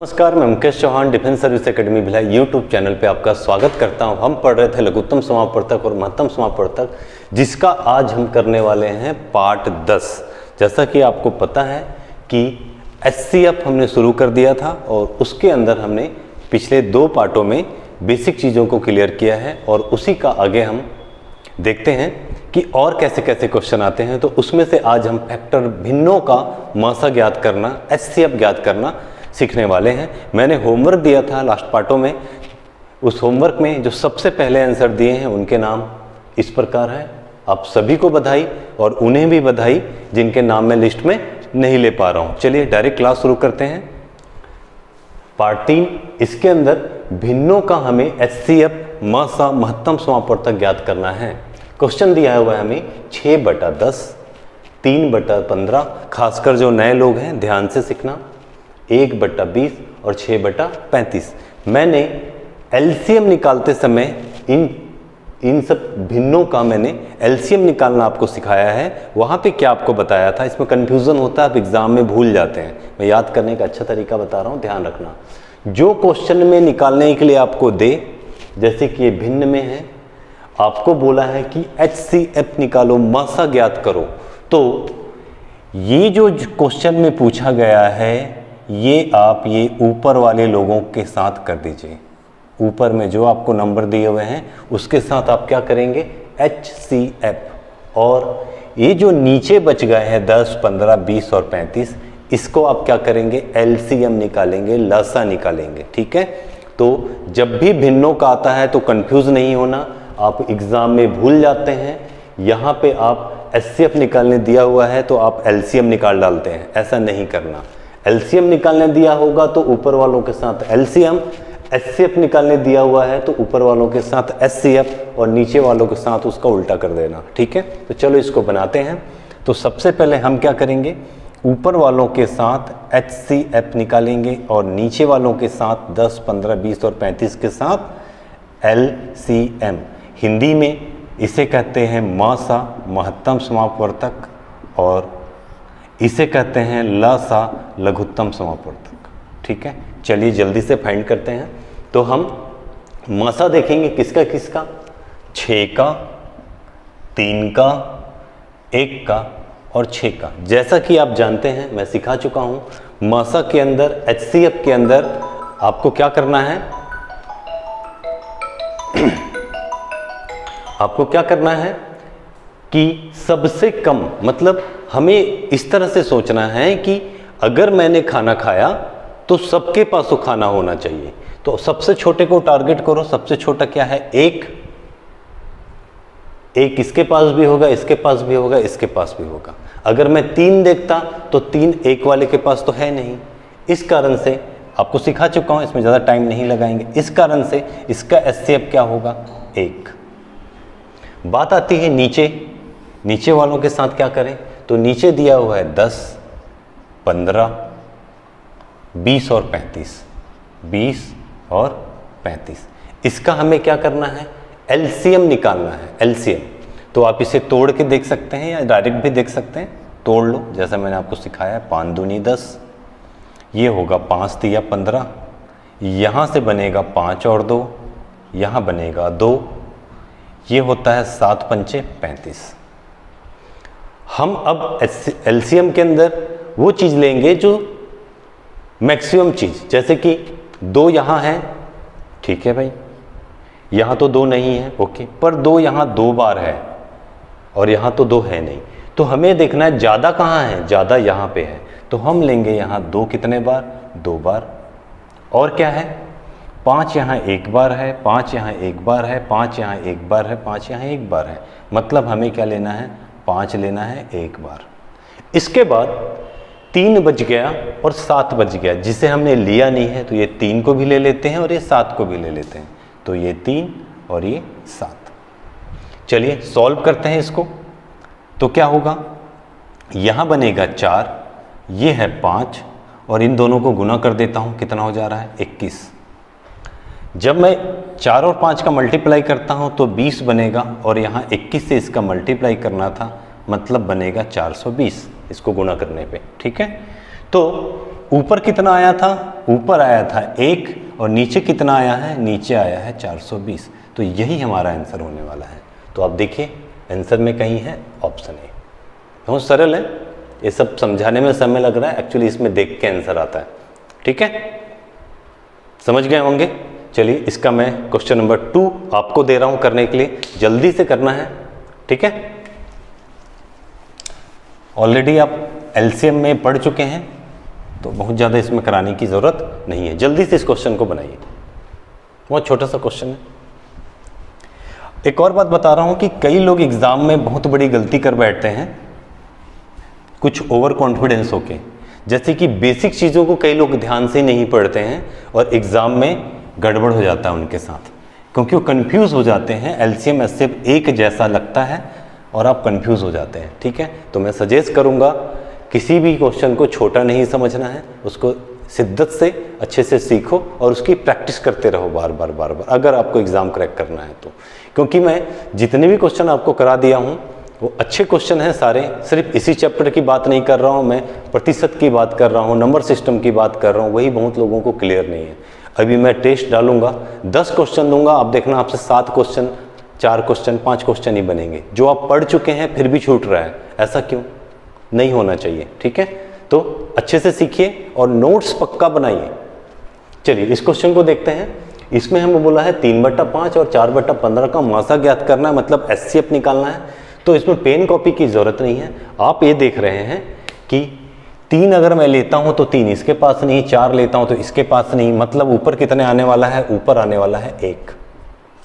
नमस्कार, मैं Mukesh Chauhan defence service academy Bhilai YouTube channel पे आपका स्वागत करता हूं। हम पढ़ रहे थे लघुत्तम समापवर्तक और महत्तम समापवर्तक, जिसका आज हम करने वाले हैं पार्ट 10। जैसा कि आपको पता है कि एचसीएफ हमने शुरू कर दिया था और उसके अंदर हमने पिछले 2 पार्टों में बेसिक चीज़ों को क्लियर किया है और उसी का आगे हम देखते हैं कि और कैसे कैसे क्वेश्चन आते हैं। तो उसमें से आज हम फैक्टर भिन्नों का मासा ज्ञात करना, एचसीएफ ज्ञात करना सीखने वाले हैं। मैंने होमवर्क दिया था लास्ट पार्टों में। उस होमवर्क में जो सबसे पहले आंसर दिए हैं उनके नाम इस प्रकार है। आप सभी को बधाई और उन्हें भी बधाई जिनके नाम मैं लिस्ट में नहीं ले पा रहा हूं। चलिए डायरेक्ट क्लास शुरू करते हैं। पार्ट 3, इसके अंदर भिन्नों का हमें एचसीएफ मासा महत्तम समापवर्तक ज्ञात करना है। क्वेश्चन दिया हुआ है हमें 6/10, 3/15। खासकर जो नए लोग हैं ध्यान से सीखना, 1/20 और 6/35। मैंने एलसीएम निकालते समय इन सब भिन्नों का मैंने एलसीएम निकालना आपको सिखाया है। वहाँ पे क्या आपको बताया था, इसमें कन्फ्यूज़न होता है, आप एग्ज़ाम में भूल जाते हैं। मैं याद करने का अच्छा तरीका बता रहा हूँ, ध्यान रखना। जो क्वेश्चन में निकालने के लिए आपको दे, जैसे कि ये भिन्न में है, आपको बोला है कि एचसीएफ निकालो, मासा ज्ञात करो, तो ये जो क्वेश्चन में पूछा गया है ये आप ये ऊपर वाले लोगों के साथ कर दीजिए। ऊपर में जो आपको नंबर दिए हुए हैं उसके साथ आप क्या करेंगे, एचसीएफ। और ये जो नीचे बच गए हैं 10, 15, 20 और 35, इसको आप क्या करेंगे, एलसीएम निकालेंगे, लसा निकालेंगे। ठीक है, तो जब भी भिन्नों का आता है तो कंफ्यूज नहीं होना, आप एग्जाम में भूल जाते हैं। यहाँ पे आप एचसीएफ निकालने दिया हुआ है तो आप एलसीएम निकाल डालते हैं, ऐसा नहीं करना। एलसीएम निकालने दिया होगा तो ऊपर वालों के साथ एलसीएम, एचसीएफ निकालने दिया हुआ है तो ऊपर वालों के साथ एचसीएफ और नीचे वालों के साथ उसका उल्टा कर देना। ठीक है, तो चलो इसको बनाते हैं। तो सबसे पहले हम क्या करेंगे, ऊपर वालों के साथ एचसीएफ निकालेंगे और नीचे वालों के साथ 10, 15, 20 और 35 के साथ एलसीएम। हिंदी में इसे कहते हैं मासा महत्तम समापवर्तक और इसे कहते हैं लसा लघुत्तम समापवर्तक। ठीक है, चलिए जल्दी से फाइंड करते हैं। तो हम मासा देखेंगे किसका किसका, 6 का, 3 का, 1 का और 6 का। जैसा कि आप जानते हैं, मैं सिखा चुका हूं, मासा के अंदर, एचसीएफ के अंदर आपको क्या करना है, आपको क्या करना है कि सबसे कम, मतलब हमें इस तरह से सोचना है कि अगर मैंने खाना खाया तो सबके पास वो खाना होना चाहिए। तो सबसे छोटे को टारगेट करो। सबसे छोटा क्या है, 1 इसके पास भी होगा, इसके पास भी होगा, इसके पास भी होगा। अगर मैं 3 देखता तो 3 1 वाले के पास तो है नहीं। इस कारण से आपको सिखा चुका हूं, इसमें ज़्यादा टाइम नहीं लगाएंगे। इस कारण से इसका एचसीएफ क्या होगा, 1। बात आती है नीचे वालों के साथ क्या करें, तो नीचे दिया हुआ है 10, 15, 20 और 35, 20 और 35। इसका हमें क्या करना है, एलसीएम निकालना है, एलसीएम। तो आप इसे तोड़ के देख सकते हैं या डायरेक्ट भी देख सकते हैं। तोड़ लो, जैसा मैंने आपको सिखाया है। 5 दूनी 10, ये होगा 5 तिया 15, यहाँ से बनेगा 5 और 2, यहाँ बनेगा 2, ये होता है 7 पंचे 35। हम अब एलसीएम के अंदर वो चीज़ लेंगे जो मैक्सिमम चीज़, जैसे कि 2 यहाँ है, ठीक है भाई, यहाँ तो 2 नहीं है, ओके, पर 2 यहाँ 2 बार है और यहाँ तो 2 है नहीं। तो हमें देखना है ज़्यादा कहाँ है, ज़्यादा यहाँ पे है। तो हम लेंगे यहाँ 2 कितने बार, 2 बार। और क्या है, 5 यहाँ 1 बार है, 5 यहाँ 1 बार है, 5 यहाँ 1 बार है, 5 यहाँ 1 बार है। मतलब हमें क्या लेना है, 5 लेना है 1 बार। इसके बाद 3 बच गया और 7 बच गया, जिसे हमने लिया नहीं है तो ये 3 को भी ले लेते हैं और ये 7 को भी ले लेते हैं। तो ये 3 और ये 7। चलिए सॉल्व करते हैं इसको। तो क्या होगा, यहाँ बनेगा 4, ये है 5 और इन दोनों को गुना कर देता हूँ, कितना हो जा रहा है, 21। जब मैं 4 और 5 का मल्टीप्लाई करता हूं तो 20 बनेगा और यहाँ 21 से इसका मल्टीप्लाई करना था, मतलब बनेगा 420 इसको गुणा करने पे। ठीक है, तो ऊपर कितना आया था, ऊपर आया था 1 और नीचे कितना आया है, नीचे आया है 420। तो यही हमारा आंसर होने वाला है। तो आप देखिए आंसर में कहीं है ऑप्शन ए। बहुत सरल है, ये सब समझाने में समय लग रहा है, एक्चुअली इसमें देख के आंसर आता है। ठीक है, समझ गए होंगे। चलिए इसका मैं क्वेश्चन नंबर 2 आपको दे रहा हूं करने के लिए, जल्दी से करना है। ठीक है, ऑलरेडी आप एलसीएम में पढ़ चुके हैं तो बहुत ज़्यादा इसमें कराने की ज़रूरत नहीं है। जल्दी से इस क्वेश्चन को बनाइए, बहुत छोटा सा क्वेश्चन है। एक और बात बता रहा हूं कि कई लोग एग्जाम में बहुत बड़ी गलती कर बैठते हैं कुछ ओवर कॉन्फिडेंस होके, जैसे कि बेसिक चीज़ों को कई लोग ध्यान से नहीं पढ़ते हैं और एग्जाम में गड़बड़ हो जाता है उनके साथ, क्योंकि वो कंफ्यूज हो जाते हैं। एलसीएम एचसीएफ एक जैसा लगता है और आप कंफ्यूज हो जाते हैं। ठीक है, तो मैं सजेस्ट करूंगा किसी भी क्वेश्चन को छोटा नहीं समझना है, उसको शिद्दत से अच्छे से सीखो और उसकी प्रैक्टिस करते रहो बार बार बार बार, अगर आपको एग्जाम क्रैक करना है तो। क्योंकि मैं जितने भी क्वेश्चन आपको करा दिया हूँ वो अच्छे क्वेश्चन हैं सारे, सिर्फ इसी चैप्टर की बात नहीं कर रहा हूँ मैं, प्रतिशत की बात कर रहा हूँ, नंबर सिस्टम की बात कर रहा हूँ, वही बहुत लोगों को क्लियर नहीं है। अभी मैं टेस्ट डालूंगा, 10 क्वेश्चन दूंगा, आप देखना आपसे 7 क्वेश्चन, 4 क्वेश्चन, 5 क्वेश्चन ही बनेंगे। जो आप पढ़ चुके हैं फिर भी छूट रहा है, ऐसा क्यों? नहीं होना चाहिए। ठीक है, तो अच्छे से सीखिए और नोट्स पक्का बनाइए। चलिए इस क्वेश्चन को देखते हैं। इसमें हमें बोला है 3/5 और 4/15 का मासा ज्ञात करना है, मतलब एचसीएफ निकालना है। तो इसमें पेन कॉपी की जरूरत नहीं है। आप ये देख रहे हैं कि 3 अगर मैं लेता हूं तो 3 इसके पास नहीं, 4 लेता हूं तो इसके पास नहीं, मतलब ऊपर कितने आने वाला है, ऊपर आने वाला है 1।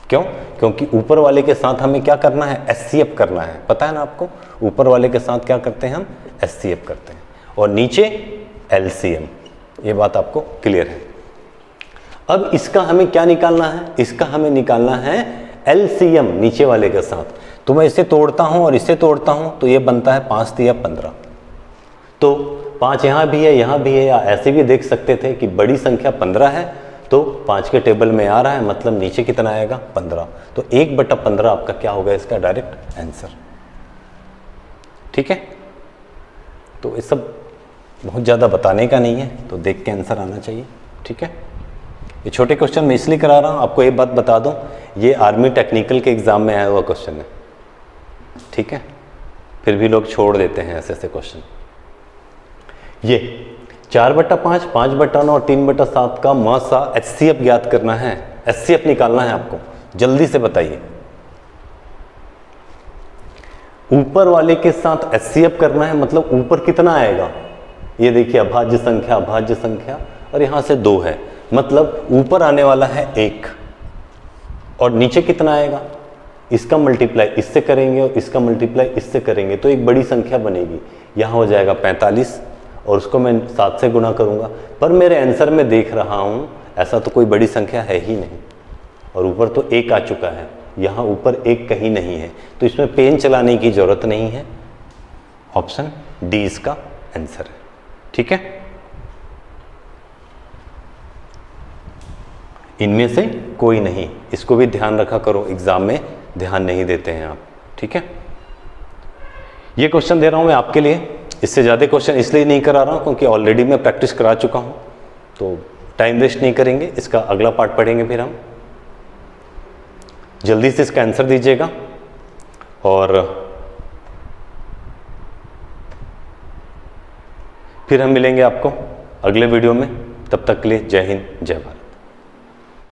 क्यों? क्योंकि ऊपर वाले के साथ हमें क्या करना है, एचसीएफ करना है। पता है ना आपको, ऊपर वाले के साथ क्या करते हैं हम, एचसीएफ करते हैं, और नीचे एलसीएम। ये बात आपको क्लियर है। अब इसका हमें क्या निकालना है, इसका हमें निकालना है एलसीएम नीचे वाले के साथ। तो मैं इसे तोड़ता हूं और इसे तोड़ता हूं तो ये बनता है 5 तिया 15। तो 5 यहाँ भी है, यहाँ भी है, या ऐसे भी देख सकते थे कि बड़ी संख्या 15 है तो 5 के टेबल में आ रहा है, मतलब नीचे कितना आएगा, 15। तो 1/15 आपका क्या होगा, इसका डायरेक्ट आंसर। ठीक है, तो ये सब बहुत ज़्यादा बताने का नहीं है, तो देख के आंसर आना चाहिए। ठीक है, ये छोटे क्वेश्चन मैं इसलिए करा रहा हूँ, आपको एक बात बता दूँ, ये आर्मी टेक्निकल के एग्जाम में आया हुआ क्वेश्चन है। ठीक है, फिर भी लोग छोड़ देते हैं ऐसे ऐसे क्वेश्चन। ये 4/5, 5/9 और 3/7 का मासा एचसीएफ ज्ञात करना है, एचसीएफ निकालना है आपको, जल्दी से बताइए। ऊपर वाले के साथ एचसीएफ करना है, मतलब ऊपर कितना आएगा, ये देखिए अभाज्य संख्या, अभाज्य संख्या, और यहां से 2 है, मतलब ऊपर आने वाला है 1 और नीचे कितना आएगा, इसका मल्टीप्लाई इससे करेंगे और इसका मल्टीप्लाई इससे करेंगे तो एक बड़ी संख्या बनेगी। यहाँ हो जाएगा 45 और उसको मैं 7 से गुणा करूँगा, पर मेरे आंसर में देख रहा हूँ ऐसा तो कोई बड़ी संख्या है ही नहीं, और ऊपर तो 1 आ चुका है, यहाँ ऊपर 1 कहीं नहीं है, तो इसमें पेन चलाने की ज़रूरत नहीं है। ऑप्शन डी इसका आंसर है। ठीक है, इनमें से कोई नहीं, इसको भी ध्यान रखा करो, एग्जाम में ध्यान नहीं देते हैं आप। ठीक है, ये क्वेश्चन दे रहा हूं मैं आपके लिए, इससे ज़्यादा क्वेश्चन इसलिए नहीं करा रहा हूं क्योंकि ऑलरेडी मैं प्रैक्टिस करा चुका हूं, तो टाइम वेस्ट नहीं करेंगे, इसका अगला पार्ट पढ़ेंगे फिर हम। जल्दी से इसका आंसर दीजिएगा और फिर हम मिलेंगे आपको अगले वीडियो में। तब तक के लिए जय हिंद, जय भारत।